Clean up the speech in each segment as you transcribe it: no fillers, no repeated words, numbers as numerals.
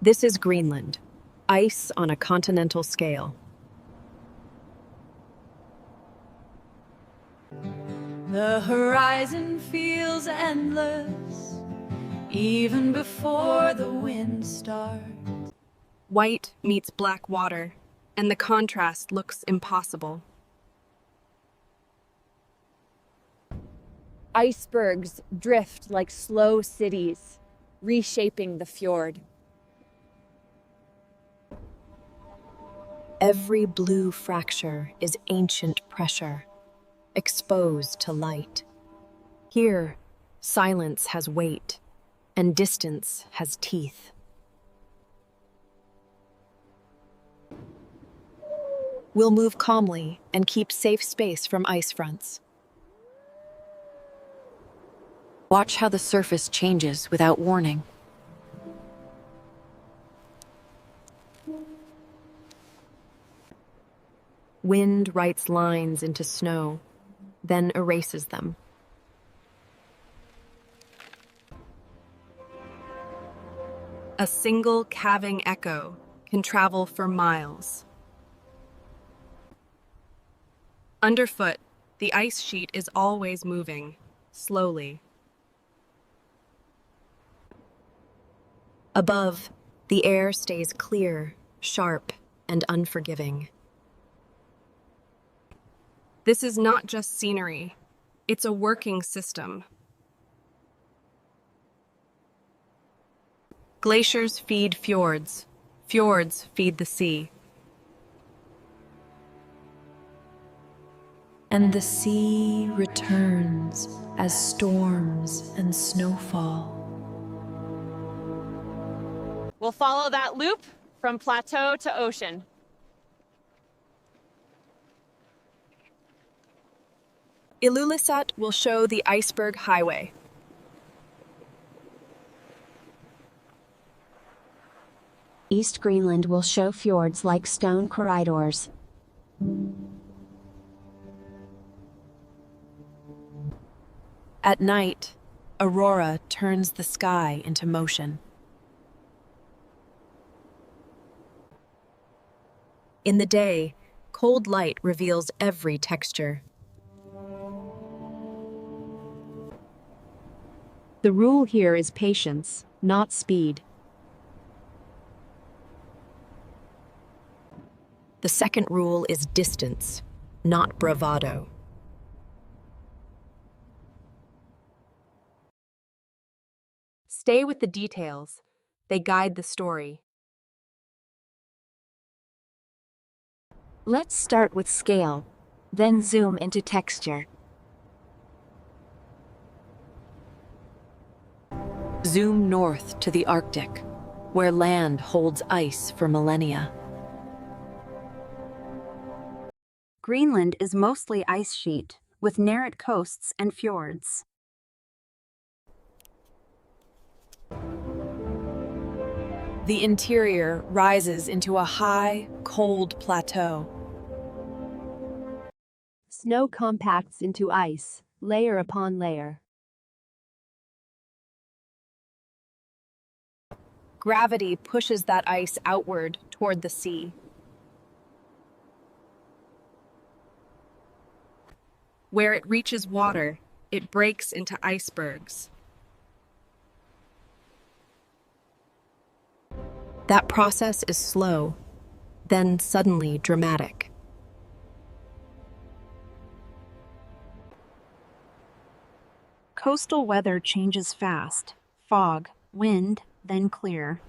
This is Greenland, ice on a continental scale. The horizon feels endless, even before the wind starts. White meets black water, and the contrast looks impossible. Icebergs drift like slow cities, reshaping the fjord. Every blue fracture is ancient pressure, exposed to light. Here, silence has weight, and distance has teeth. We'll move calmly and keep safe space from ice fronts. Watch how the surface changes without warning. Wind writes lines into snow, then erases them. A single calving echo can travel for miles. Underfoot, the ice sheet is always moving, slowly. Above, the air stays clear, sharp, and unforgiving. This is not just scenery, it's a working system. Glaciers feed fjords, fjords feed the sea. And the sea returns as storms and snowfall. We'll follow that loop from plateau to ocean. Ilulissat will show the Iceberg Highway. East Greenland will show fjords like stone corridors. At night, aurora turns the sky into motion. In the day, cold light reveals every texture. The rule here is patience, not speed. The second rule is distance, not bravado. Stay with the details. They guide the story. Let's start with scale, then zoom into texture. Zoom north to the Arctic, where land holds ice for millennia. Greenland is mostly ice sheet, with narrow coasts and fjords. The interior rises into a high, cold plateau. Snow compacts into ice, layer upon layer. Gravity pushes that ice outward toward the sea. Where it reaches water, it breaks into icebergs. That process is slow, then suddenly dramatic. Coastal weather changes fast. Fog, wind, then clear.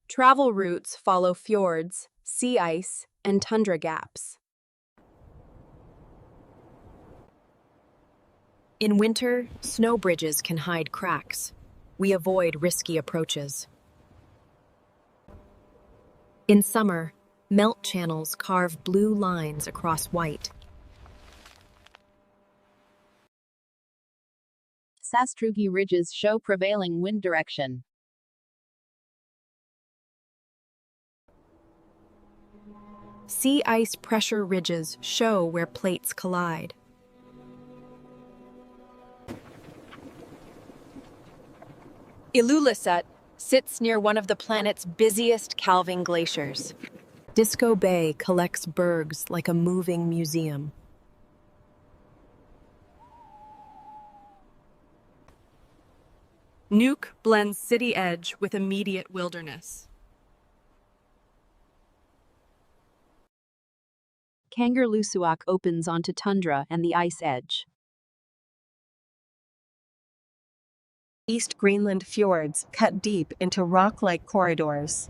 Travel routes follow fjords, sea ice, and tundra gaps. In winter, snow bridges can hide cracks. We avoid risky approaches. In summer, melt channels carve blue lines across white. Sastrugi ridges show prevailing wind direction. Sea ice pressure ridges show where plates collide. Ilulissat sits near one of the planet's busiest calving glaciers. Disco Bay collects bergs like a moving museum. Nuuk blends city edge with immediate wilderness. Kangerlussuaq opens onto tundra and the ice edge. East Greenland fjords cut deep into rock-like corridors.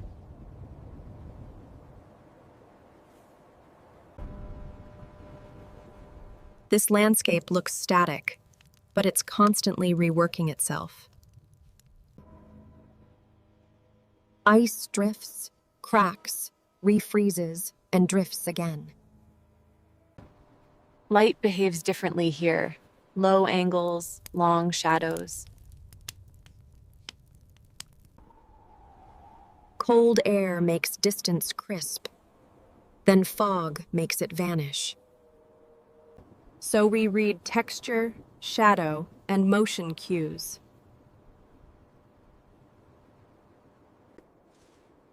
This landscape looks static, but it's constantly reworking itself. Ice drifts, cracks, refreezes, and drifts again. Light behaves differently here. Low angles, long shadows. Cold air makes distance crisp. Then fog makes it vanish. So we read texture, shadow, and motion cues.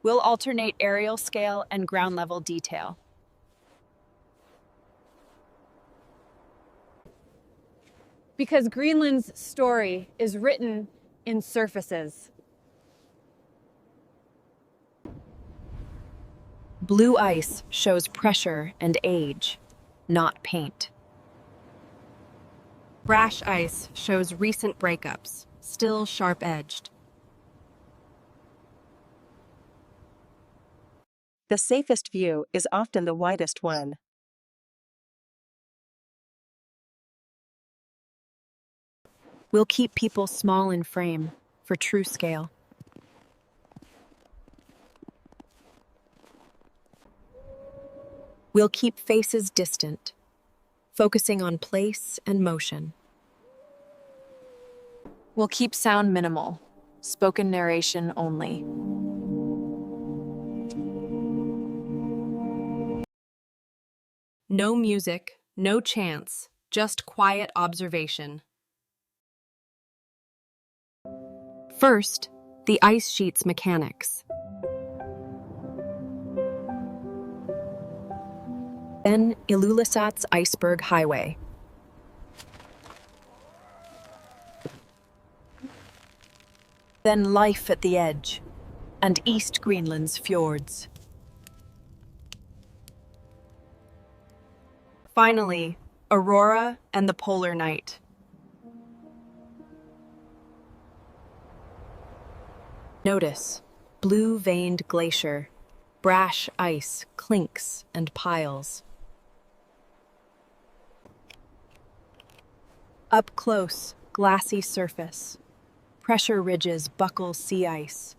We'll alternate aerial scale and ground level detail. Because Greenland's story is written in surfaces. Blue ice shows pressure and age, not paint. Brash ice shows recent breakups, still sharp-edged. The safest view is often the widest one. We'll keep people small in frame for true scale. We'll keep faces distant, focusing on place and motion. We'll keep sound minimal, spoken narration only. No music, no chants, just quiet observation. First, the ice sheet's mechanics. Then Ilulissat's Iceberg Highway. Then life at the edge, and East Greenland's fjords. Finally, Aurora and the polar night. Notice, blue-veined glacier, brash ice clinks and piles. Up close, glassy surface. Pressure ridges buckle sea ice.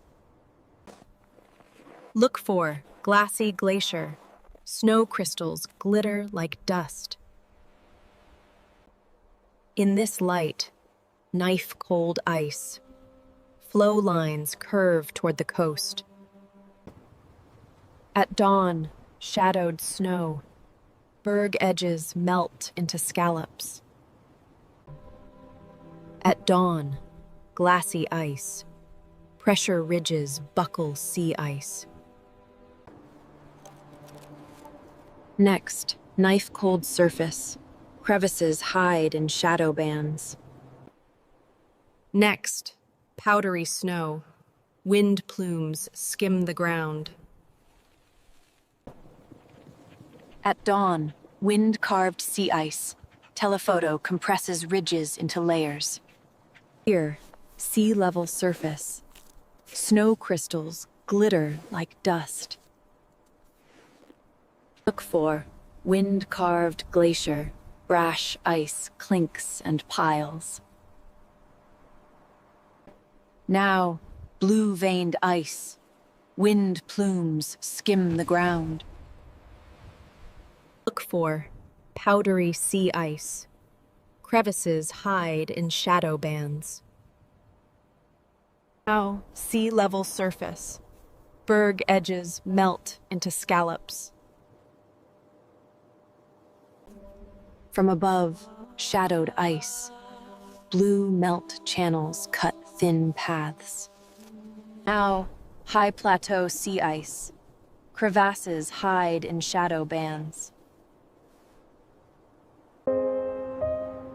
Look for glassy glacier. Snow crystals glitter like dust. In this light, knife-cold ice. Flow lines curve toward the coast. At dawn, shadowed snow. Berg edges melt into scallops. At dawn, glassy ice. Pressure ridges buckle sea ice. Next, knife-cold surface. Crevices hide in shadow bands. Next, powdery snow. Wind plumes skim the ground. At dawn, wind-carved sea ice. Telephoto compresses ridges into layers. Here, sea-level surface. Snow crystals glitter like dust. Look for wind-carved glacier. Brash ice clinks and piles. Now, blue-veined ice. Wind plumes skim the ground. Look for powdery sea ice. Crevices hide in shadow bands. Now, sea-level surface. Berg edges melt into scallops. From above, shadowed ice. Blue melt channels cut thin paths. Now, high plateau sea ice. Crevasses hide in shadow bands.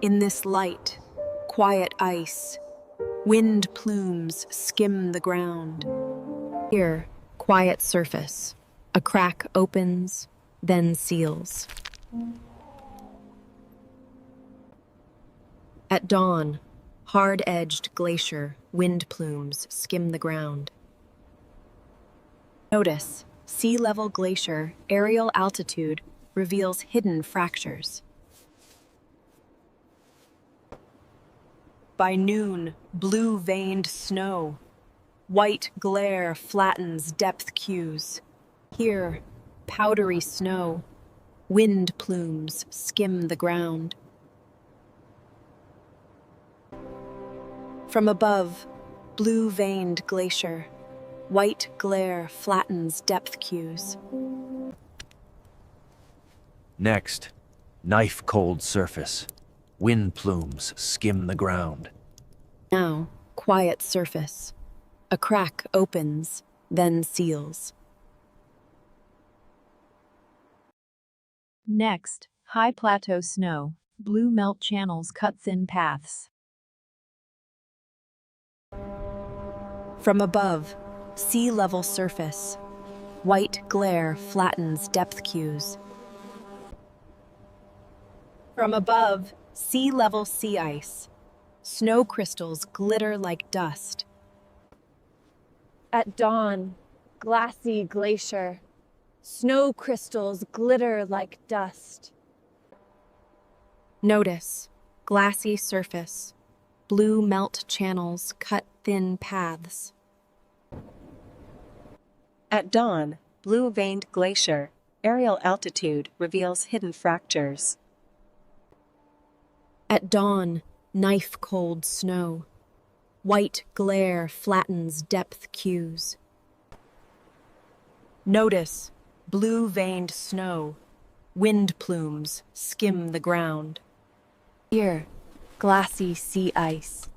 In this light, quiet ice, wind plumes skim the ground. Here, quiet surface. A crack opens, then seals. At dawn, hard-edged glacier, wind plumes skim the ground. Notice, sea level glacier, aerial altitude reveals hidden fractures. By noon, blue-veined snow. White glare flattens depth cues. Here, powdery snow. Wind plumes skim the ground. From above, blue-veined glacier. White glare flattens depth cues. Next, knife-cold surface. Wind plumes skim the ground. Now, quiet surface. A crack opens, then seals. Next, high plateau snow. Blue melt channels cut thin paths. From above, sea level surface. White glare flattens depth cues. From above, sea level sea ice. Snow crystals glitter like dust. At dawn, glassy glacier. Snow crystals glitter like dust. Notice, glassy surface. Blue melt channels cut thin paths. At dawn, blue-veined glacier, aerial altitude reveals hidden fractures. At dawn, knife-cold snow. White glare flattens depth cues. Notice, blue-veined snow. Wind plumes skim the ground. Here, glassy sea ice.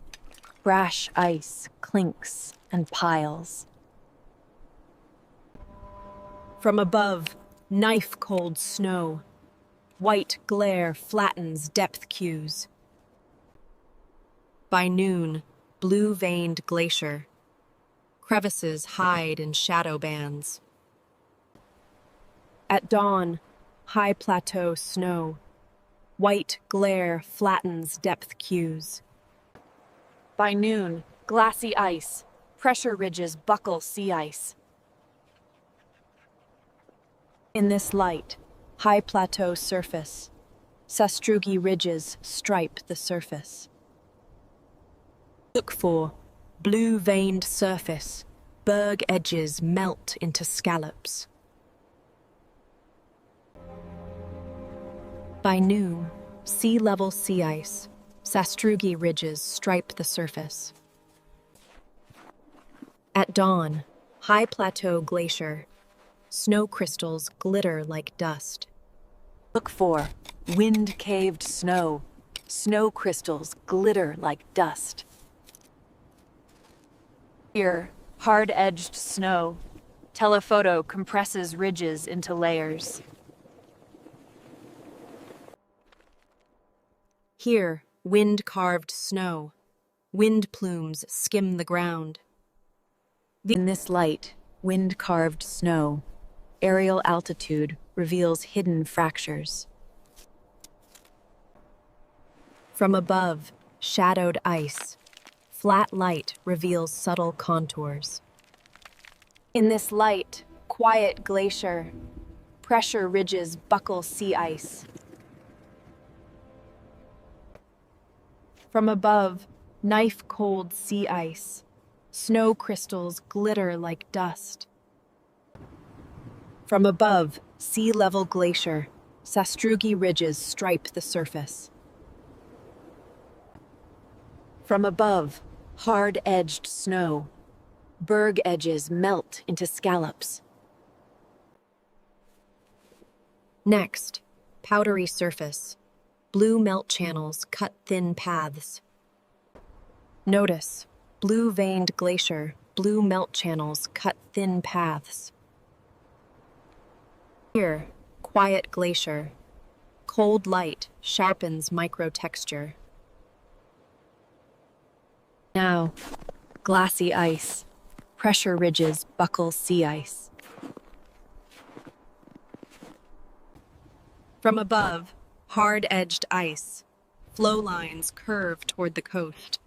Brash ice clinks and piles. From above, knife-cold snow. White glare flattens depth cues. By noon, blue-veined glacier. Crevices hide in shadow bands. At dawn, high plateau snow. White glare flattens depth cues. By noon, glassy ice. Pressure ridges buckle sea ice. In this light, high plateau surface. Sastrugi ridges stripe the surface. Look for blue-veined surface. Berg edges melt into scallops. By noon, sea-level sea ice. Sastrugi ridges stripe the surface. At dawn, high plateau glacier. Snow crystals glitter like dust. Look for wind-caved snow. Snow crystals glitter like dust. Here, hard-edged snow. Telephoto compresses ridges into layers. Here, wind-carved snow. Wind plumes skim the ground. In this light, wind-carved snow. Aerial altitude reveals hidden fractures. From above, shadowed ice. Flat light reveals subtle contours. In this light, quiet glacier. Pressure ridges buckle sea ice. From above, knife-cold sea ice. Snow crystals glitter like dust. From above, sea-level glacier. Sastrugi ridges stripe the surface. From above, hard-edged snow. Berg edges melt into scallops. Next, powdery surface. Blue melt channels cut thin paths. Notice, blue-veined glacier. blue melt channels cut thin paths. Here, quiet glacier. Cold light sharpens microtexture. Now, glassy ice. Pressure ridges buckle sea ice. From above, hard-edged ice. Flow lines curve toward the coast.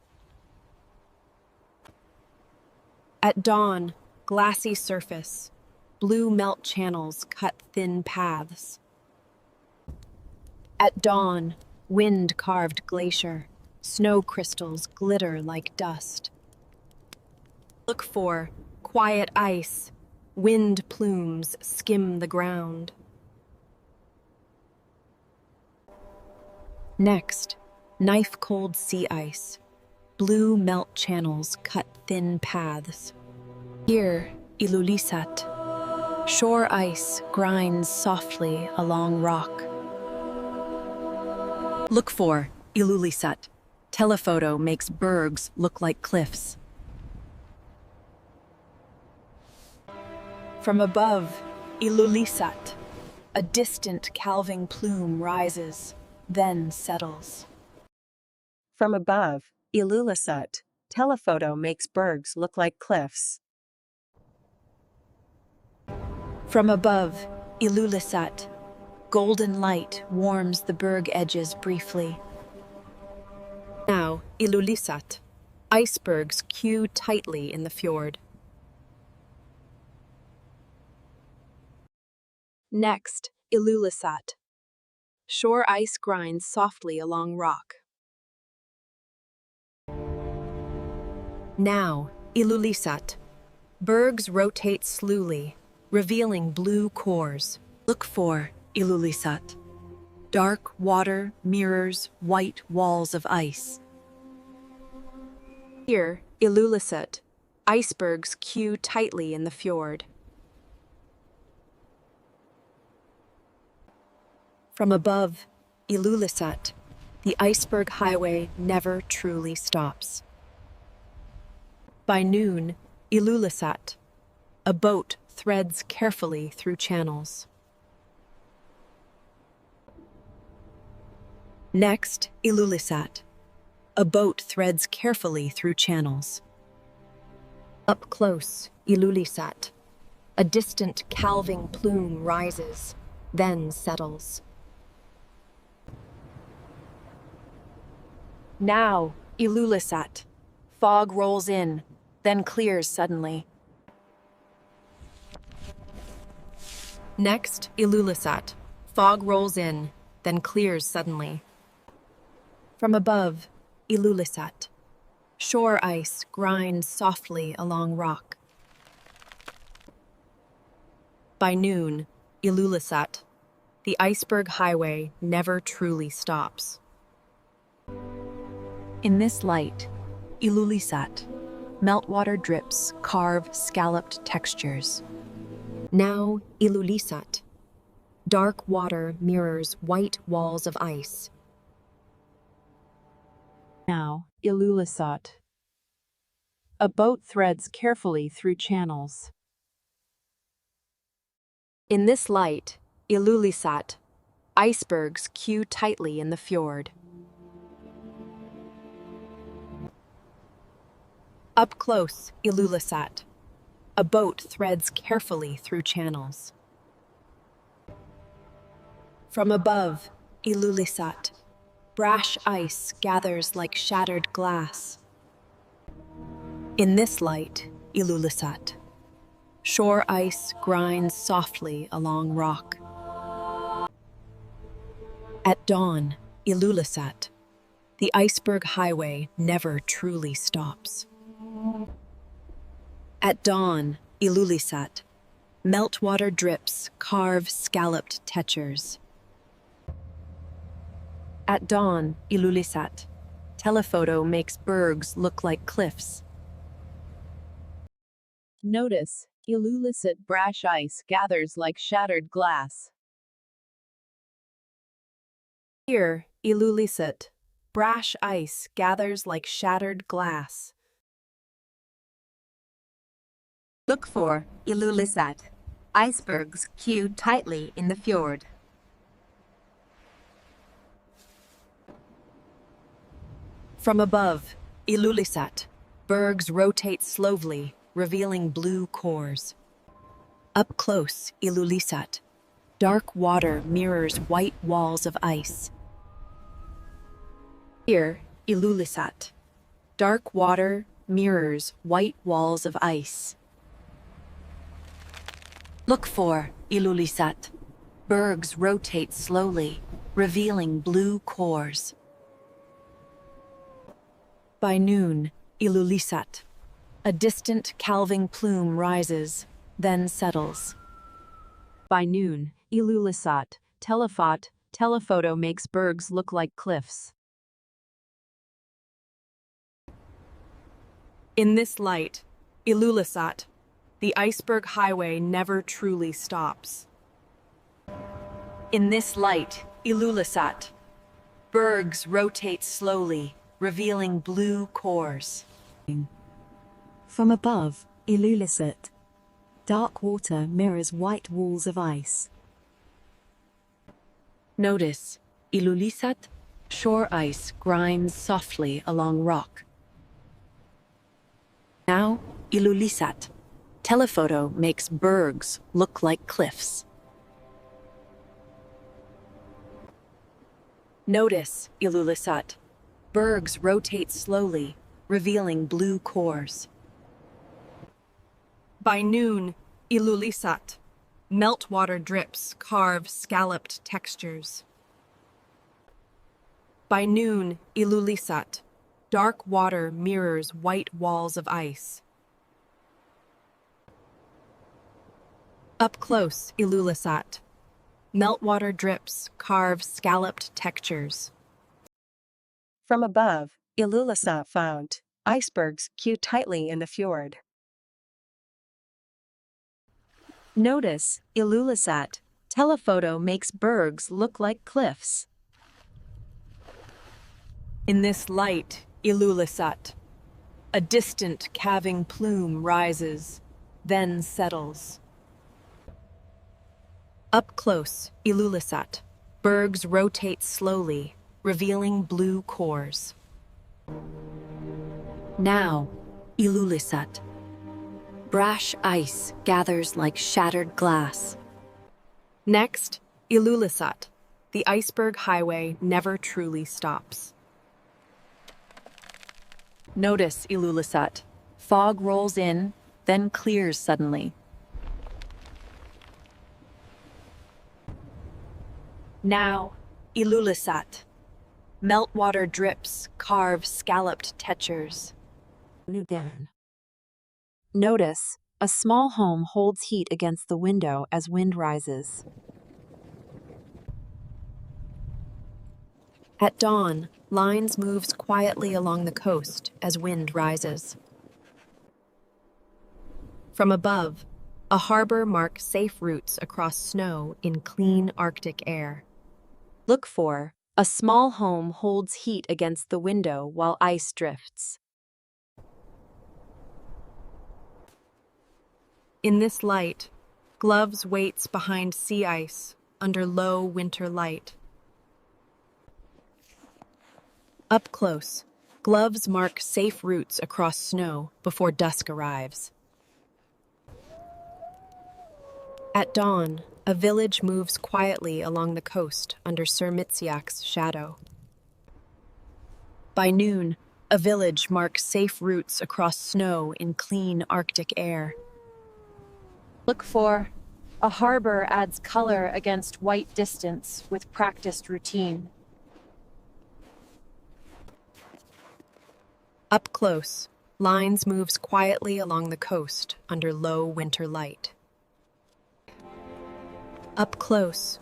At dawn, glassy surface. Blue melt channels cut thin paths. At dawn, wind-carved glacier. Snow crystals glitter like dust. Look for quiet ice. Wind plumes skim the ground. Next, knife-cold sea ice. Blue melt channels cut thin paths. Here, Ilulissat. Shore ice grinds softly along rock. Look for Ilulissat. Telephoto makes bergs look like cliffs. From above, Ilulissat. A distant calving plume rises, then settles. From above, Ilulissat. Telephoto makes bergs look like cliffs. From above, Ilulissat. Golden light warms the berg edges briefly. Now, Ilulissat. Icebergs queue tightly in the fjord. Next, Ilulissat. Shore ice grinds softly along rock. Now, Ilulissat. Bergs rotate slowly, revealing blue cores. Look for Ilulissat. Dark water mirrors white walls of ice. Here, Ilulissat. Icebergs queue tightly in the fjord. From above, Ilulissat. The iceberg highway never truly stops. By noon, Ilulissat. A boat threads carefully through channels. Next, Ilulissat. A boat threads carefully through channels. Up close, Ilulissat. A distant calving plume rises, then settles. Now, Ilulissat. Fog rolls in, then clears suddenly. Next, Ilulissat. Fog rolls in, then clears suddenly. From above, Ilulissat. Shore ice grinds softly along rock. By noon, Ilulissat. The iceberg highway never truly stops. In this light, Ilulissat. Meltwater drips carve scalloped textures. Now, Ilulissat. Dark water mirrors white walls of ice. Now, Ilulissat. A boat threads carefully through channels. In this light, Ilulissat. Icebergs queue tightly in the fjord. Up close, Ilulissat. A boat threads carefully through channels. From above, Ilulissat. Brash ice gathers like shattered glass. In this light, Ilulissat. Shore ice grinds softly along rock. At dawn, Ilulissat. The iceberg highway never truly stops. At dawn, Ilulissat. Meltwater drips carve scalloped textures. At dawn, Ilulissat. Telephoto makes bergs look like cliffs. Notice, Ilulissat brash ice gathers like shattered glass. Here, Ilulissat. Brash ice gathers like shattered glass. Look for Ilulissat. Icebergs queue tightly in the fjord. From above, Ilulissat. Bergs rotate slowly, revealing blue cores. Up close, Ilulissat. Dark water mirrors white walls of ice. Here, Ilulissat. Dark water mirrors white walls of ice. Look for Ilulissat. Bergs rotate slowly, revealing blue cores. By noon, Ilulissat. A distant calving plume rises, then settles. By noon, Ilulissat, telephoto makes bergs look like cliffs. In this light, Ilulissat, the iceberg highway never truly stops. In this light, Ilulissat, bergs rotate slowly, revealing blue cores. From above, Ilulissat. Dark water mirrors white walls of ice. Notice, Ilulissat, shore ice grinds softly along rock. Now, Ilulissat. Telephoto makes bergs look like cliffs. Notice, Ilulissat. Bergs rotate slowly, revealing blue cores. By noon, Ilulissat. Meltwater drips carve scalloped textures. By noon, Ilulissat. Dark water mirrors white walls of ice. Up close, Ilulissat. Meltwater drips carve scalloped textures. From above, Ilulissat found. Icebergs queue tightly in the fjord. Notice Ilulissat. Telephoto makes bergs look like cliffs. In this light, Ilulissat. A distant calving plume rises, then settles. Up close, Ilulissat. Bergs rotate slowly, revealing blue cores. Now, Ilulissat. Brash ice gathers like shattered glass. Next, Ilulissat. The iceberg highway never truly stops. Notice, Ilulissat. Fog rolls in, then clears suddenly. Now, Ilulissat. Meltwater drips carve scalloped textures. Notice, a small home holds heat against the window as wind rises. At dawn, lines moves quietly along the coast as wind rises. From above, a harbor marks safe routes across snow in clean Arctic air. Look for, a small home holds heat against the window while ice drifts. In this light, Gloves waits behind sea ice under low winter light. Up close, Gloves mark safe routes across snow before dusk arrives. At dawn, a village moves quietly along the coast under Sir Mitsiak's shadow. By noon, a village marks safe routes across snow in clean Arctic air. Look for a harbor adds color against white distance with practiced routine. Up close, Lines moves quietly along the coast under low winter light. Up close,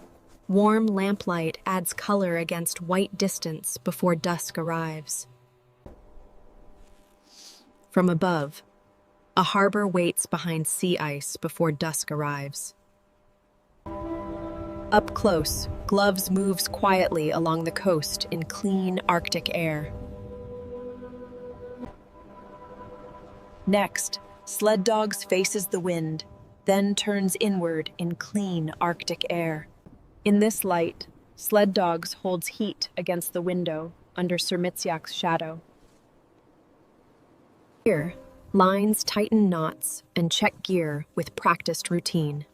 warm lamplight adds color against white distance before dusk arrives. From above, a harbor waits behind sea ice before dusk arrives. Up close, Gloves moves quietly along the coast in clean Arctic air. Next, Sled dogs faces the wind, then turns inward in clean Arctic air. In this light, sled dogs holds heat against the window under Sir Mitziak's shadow. Here, lines tighten knots and check gear with practiced routine.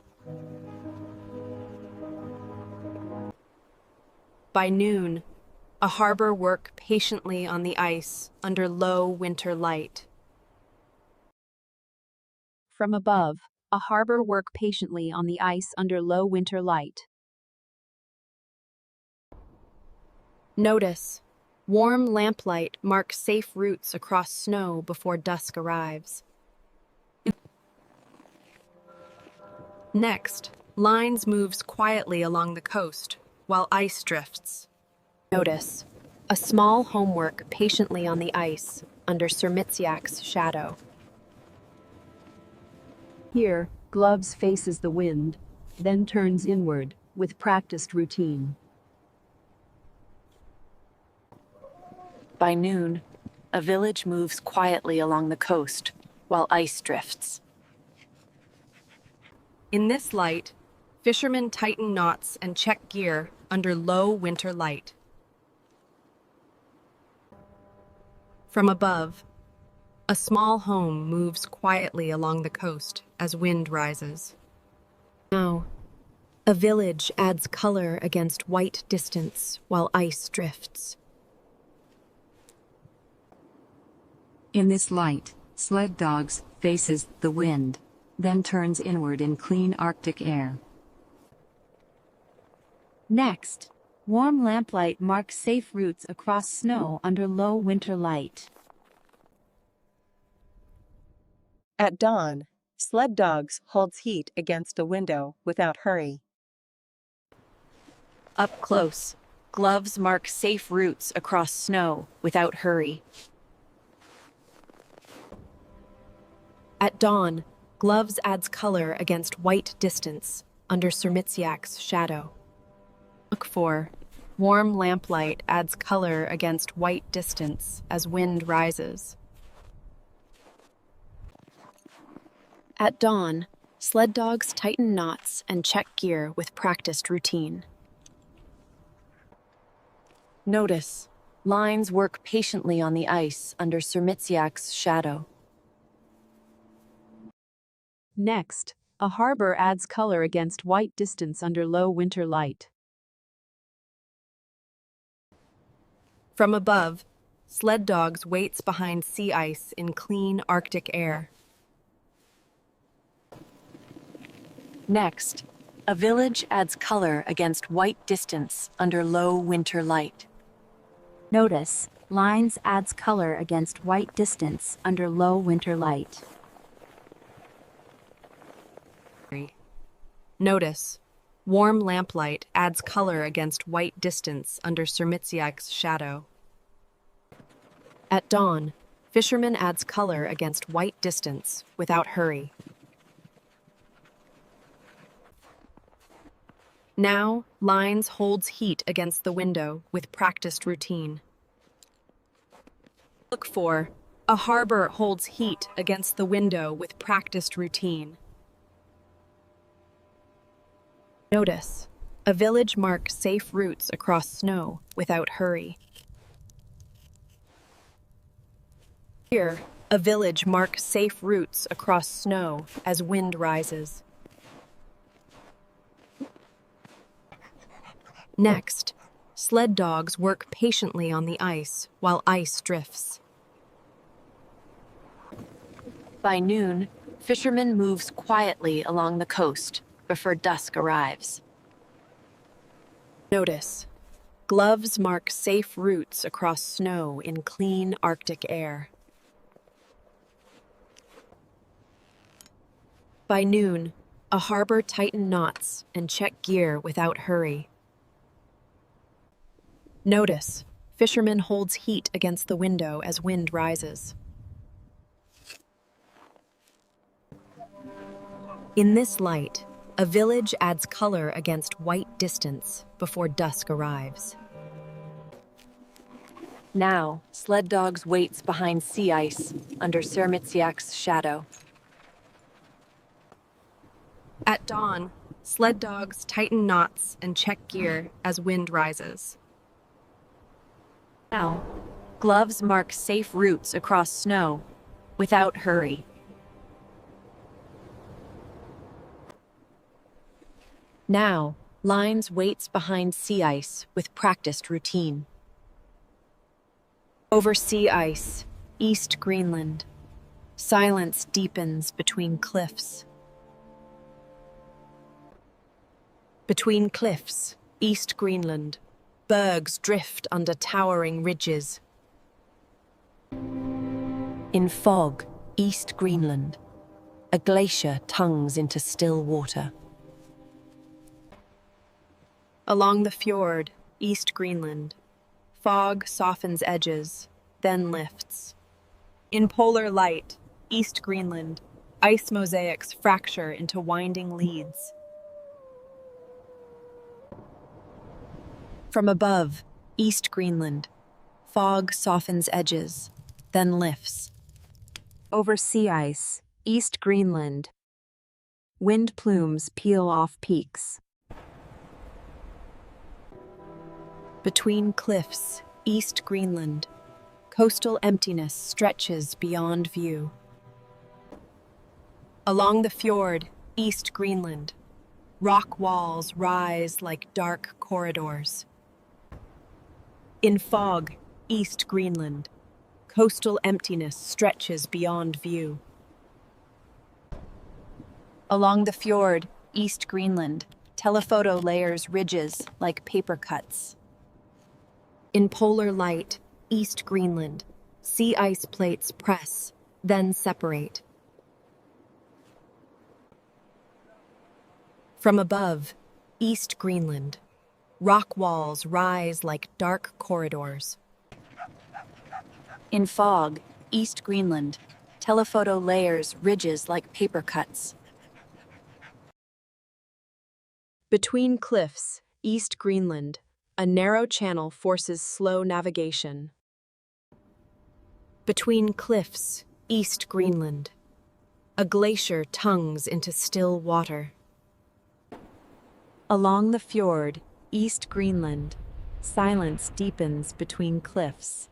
By noon, a harbor work patiently on the ice under low winter light. From above, a harbor work patiently on the ice under low winter light. Notice, warm lamplight marks safe routes across snow before dusk arrives. Next, lines moves quietly along the coast while ice drifts. Notice, a small homework patiently on the ice under Sir Mitziak's shadow. Here, Gloves faces the wind, then turns inward with practiced routine. By noon, a village moves quietly along the coast while ice drifts. In this light, fishermen tighten knots and check gear under low winter light. From above, a small home moves quietly along the coast as wind rises. Now, a village adds color against white distance while ice drifts. In this light, sled dogs faces the wind, then turns inward in clean Arctic air. Next, warm lamplight marks safe routes across snow under low winter light. At dawn, sled dogs holds heat against a window without hurry. Up close, gloves mark safe routes across snow without hurry. At dawn, gloves adds color against white distance under Sir Mitziak's shadow. Look for, warm lamplight adds color against white distance as wind rises. At dawn, sled dogs tighten knots and check gear with practiced routine. Notice, lines work patiently on the ice under Sir Mitziak's shadow. Next, a harbor adds color against white distance under low winter light. From above, sled dogs waits behind sea ice in clean Arctic air. Next, a village adds color against white distance under low winter light. Notice, lines adds color against white distance under low winter light. Notice, warm lamplight adds color against white distance under Sir Mitziak's shadow. At dawn, fisherman adds color against white distance without hurry. Now, lines holds heat against the window with practiced routine. Look for, a harbor holds heat against the window with practiced routine. Notice, a village marks safe routes across snow without hurry. Here, a village marks safe routes across snow as wind rises. Next, sled dogs work patiently on the ice while ice drifts. By noon, fisherman moves quietly along the coast before dusk arrives. Notice, gloves mark safe routes across snow in clean Arctic air. By noon, a harbor tighten knots and check gear without hurry. Notice, fisherman holds heat against the window as wind rises. In this light, a village adds color against white distance before dusk arrives. Now, sled dogs waits behind sea ice under Sir Mitziak's shadow. At dawn, sled dogs tighten knots and check gear as wind rises. Now, gloves mark safe routes across snow without hurry. Now, lines waits behind sea ice with practiced routine. Over sea ice, East Greenland. Silence deepens between cliffs. Between cliffs, East Greenland. Bergs drift under towering ridges. In fog, East Greenland. A glacier tongues into still water. Along the fjord, East Greenland. Fog softens edges, then lifts. In polar light, East Greenland. Ice mosaics fracture into winding leads. From above, East Greenland. Fog softens edges, then lifts. Over sea ice, East Greenland. Wind plumes peel off peaks. Between cliffs, East Greenland. Coastal emptiness stretches beyond view. Along the fjord, East Greenland. Rock walls rise like dark corridors. In fog, East Greenland. Coastal emptiness stretches beyond view. Along the fjord, East Greenland. Telephoto layers ridges like paper cuts. In polar light, East Greenland. Sea ice plates press, then separate. From above, East Greenland. Rock walls rise like dark corridors. In fog, East Greenland. Telephoto layers ridges like paper cuts. Between cliffs, East Greenland. A narrow channel forces slow navigation. Between cliffs, East Greenland. A glacier tongues into still water. Along the fjord, East Greenland. Silence deepens between cliffs.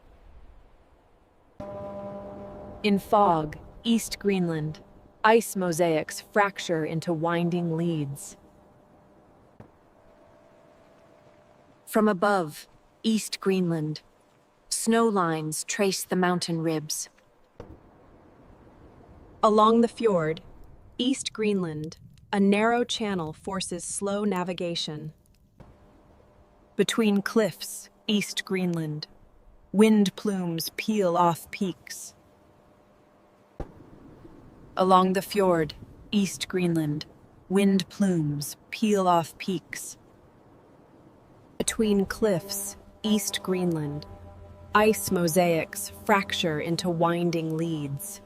In fog, East Greenland. Ice mosaics fracture into winding leads. From above, East Greenland. Snow lines trace the mountain ribs. Along the fjord, East Greenland. A narrow channel forces slow navigation. Between cliffs, East Greenland. Wind plumes peel off peaks. Along the fjord, East Greenland. Wind plumes peel off peaks. Between cliffs, East Greenland. Ice mosaics fracture into winding leads.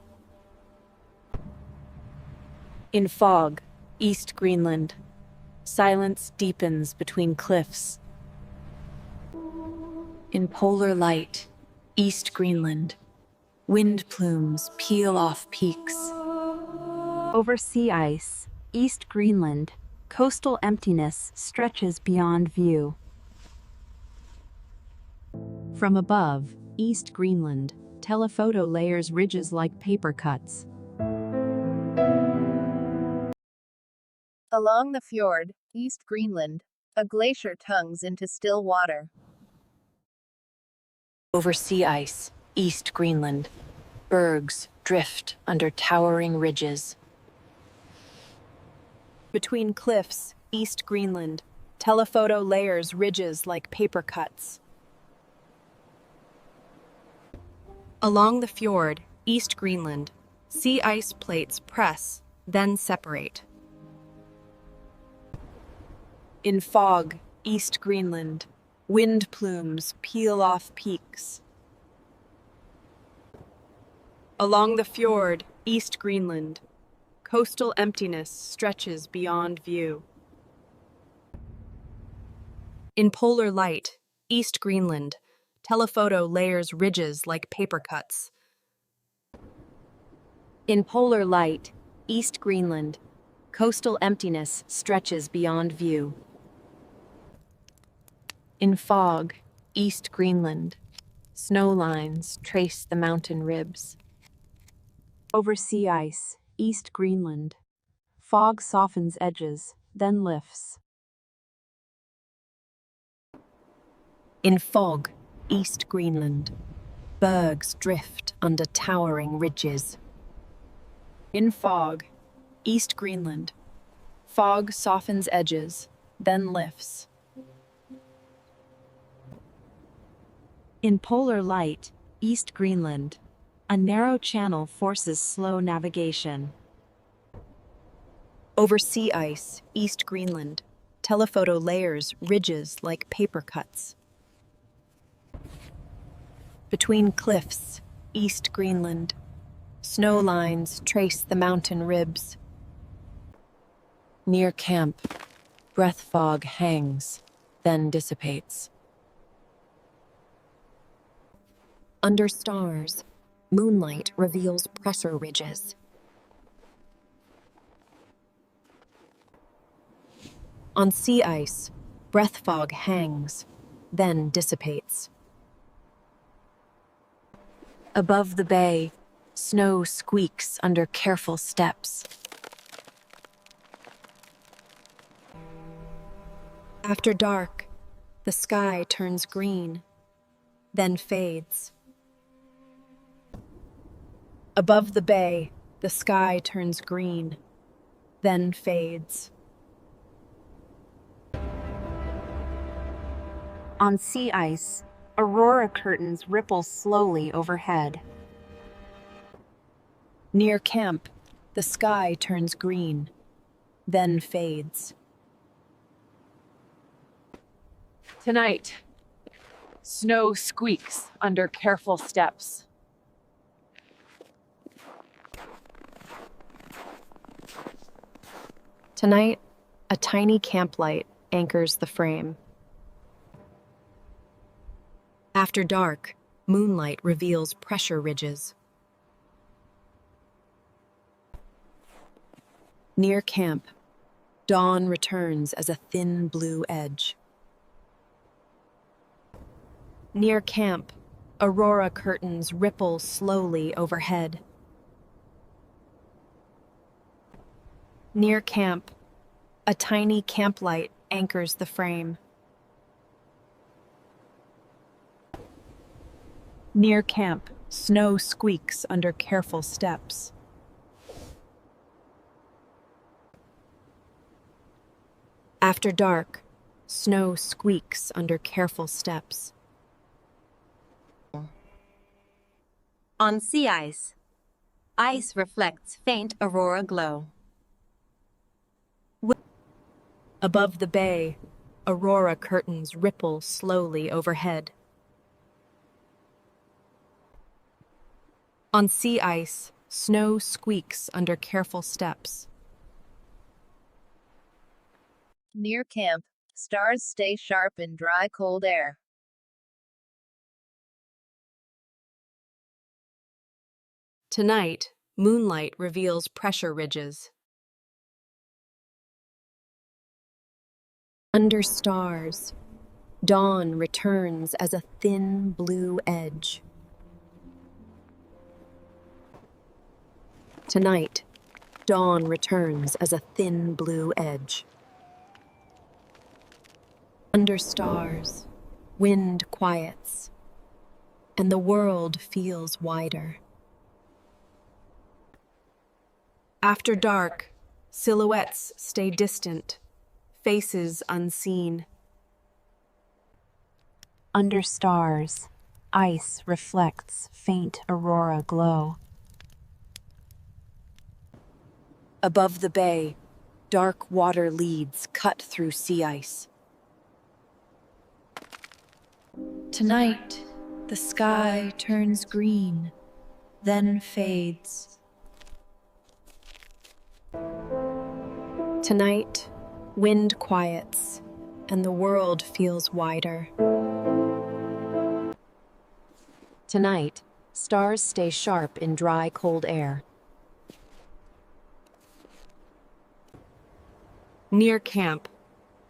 In fog, East Greenland. Silence deepens between cliffs. In polar light, East Greenland. Wind plumes peel off peaks. Over sea ice, East Greenland. Coastal emptiness stretches beyond view. From above, East Greenland. Telephoto layers ridges like paper cuts. Along the fjord, East Greenland, a glacier tongues into still water. Over sea ice, East Greenland. Bergs drift under towering ridges. Between cliffs, East Greenland. Telephoto layers ridges like paper cuts. Along the fjord, East Greenland. Sea ice plates press, then separate. In fog, East Greenland. Wind plumes peel off peaks. Along the fjord, East Greenland. Coastal emptiness stretches beyond view. In polar light, East Greenland. Telephoto layers ridges like paper cuts. In polar light, East Greenland. Coastal emptiness stretches beyond view. In fog, East Greenland, snow lines trace the mountain ribs. Over sea ice, East Greenland. Fog softens edges, then lifts. In fog, East Greenland. Bergs drift under towering ridges. In fog, East Greenland. Fog softens edges, then lifts. In polar light, East Greenland. A narrow channel forces slow navigation. Over sea ice, East Greenland. Telephoto layers ridges like paper cuts. Between cliffs, East Greenland. Snow lines trace the mountain ribs. Near camp, breath fog hangs, then dissipates. Under stars, moonlight reveals pressure ridges. On sea ice, breath fog hangs, then dissipates. Above the bay, snow squeaks under careful steps. After dark, the sky turns green, then fades. Above the bay, the sky turns green, then fades. On sea ice, aurora curtains ripple slowly overhead. Near camp, the sky turns green, then fades. Tonight, snow squeaks under careful steps. Tonight, a tiny camp light anchors the frame. After dark, moonlight reveals pressure ridges. Near camp, dawn returns as a thin blue edge. Near camp, aurora curtains ripple slowly overhead. Near camp, a tiny camp light anchors the frame. Near camp, snow squeaks under careful steps. After dark, snow squeaks under careful steps. On sea ice, ice reflects faint aurora glow. Above the bay, aurora curtains ripple slowly overhead. On sea ice, snow squeaks under careful steps. Near camp, stars stay sharp in dry, cold air. Tonight, moonlight reveals pressure ridges. Under stars, dawn returns as a thin blue edge. Tonight, dawn returns as a thin blue edge. Under stars, wind quiets, and the world feels wider. After dark, silhouettes stay distant, faces unseen. Under stars, ice reflects faint aurora glow. Above the bay, dark water leads cut through sea ice. Tonight, the sky turns green, then fades. Tonight, wind quiets, and the world feels wider. Tonight, stars stay sharp in dry, cold air. Near camp,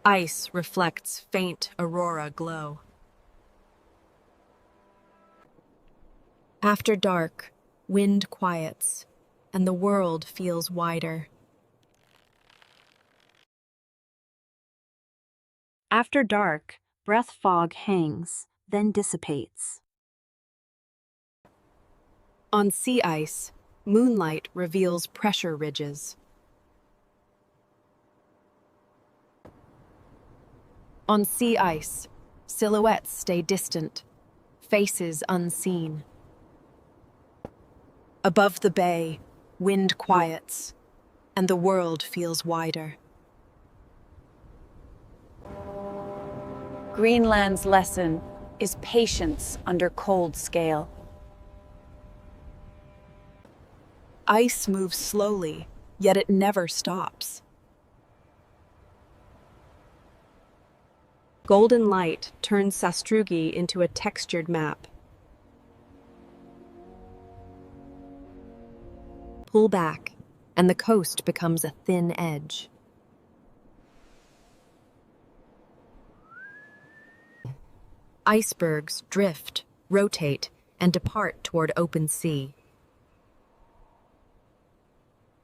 ice reflects faint aurora glow. After dark, wind quiets, and the world feels wider. After dark, breath fog hangs, then dissipates. On sea ice, moonlight reveals pressure ridges. On sea ice, silhouettes stay distant, faces unseen. Above the bay, wind quiets, and the world feels wider. Greenland's lesson is patience under cold scale. Ice moves slowly, yet it never stops. Golden light turns sastrugi into a textured map. Pull back, and the coast becomes a thin edge. Icebergs drift, rotate, and depart toward open sea.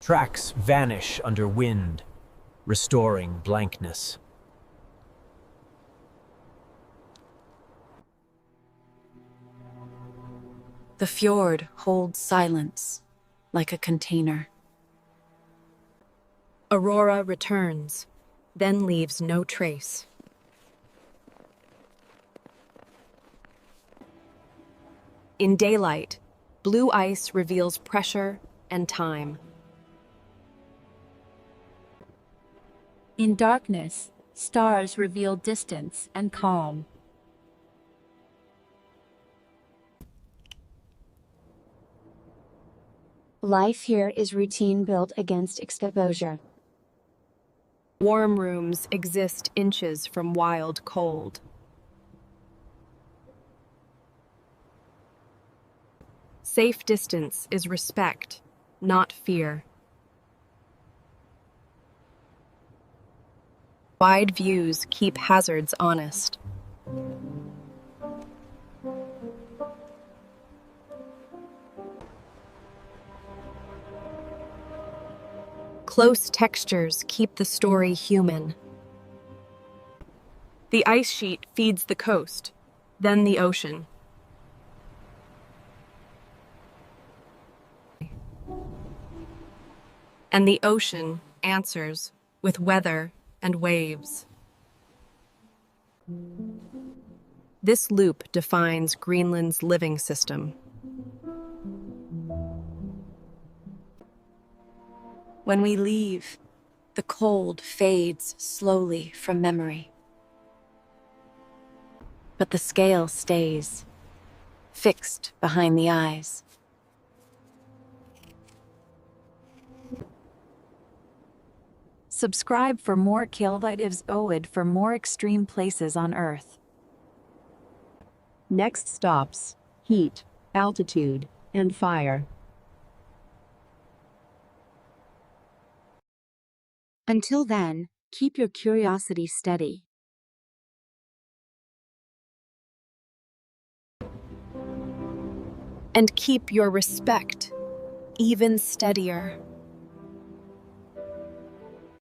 Tracks vanish under wind, restoring blankness. The fjord holds silence, like a container. Aurora returns, then leaves no trace. In daylight, blue ice reveals pressure and time. In darkness, stars reveal distance and calm. Life here is routine built against exposure. Warm rooms exist inches from wild cold. Safe distance is respect, not fear. Wide views keep hazards honest. Close textures keep the story human. The ice sheet feeds the coast, then the ocean. And the ocean answers with weather and waves. This loop defines Greenland's living system. When we leave, the cold fades slowly from memory. But the scale stays, fixed behind the eyes. Subscribe for more Kilvitives Oid for more extreme places on Earth. Next stops, heat, altitude, and fire. Until then, keep your curiosity steady. And keep your respect even steadier.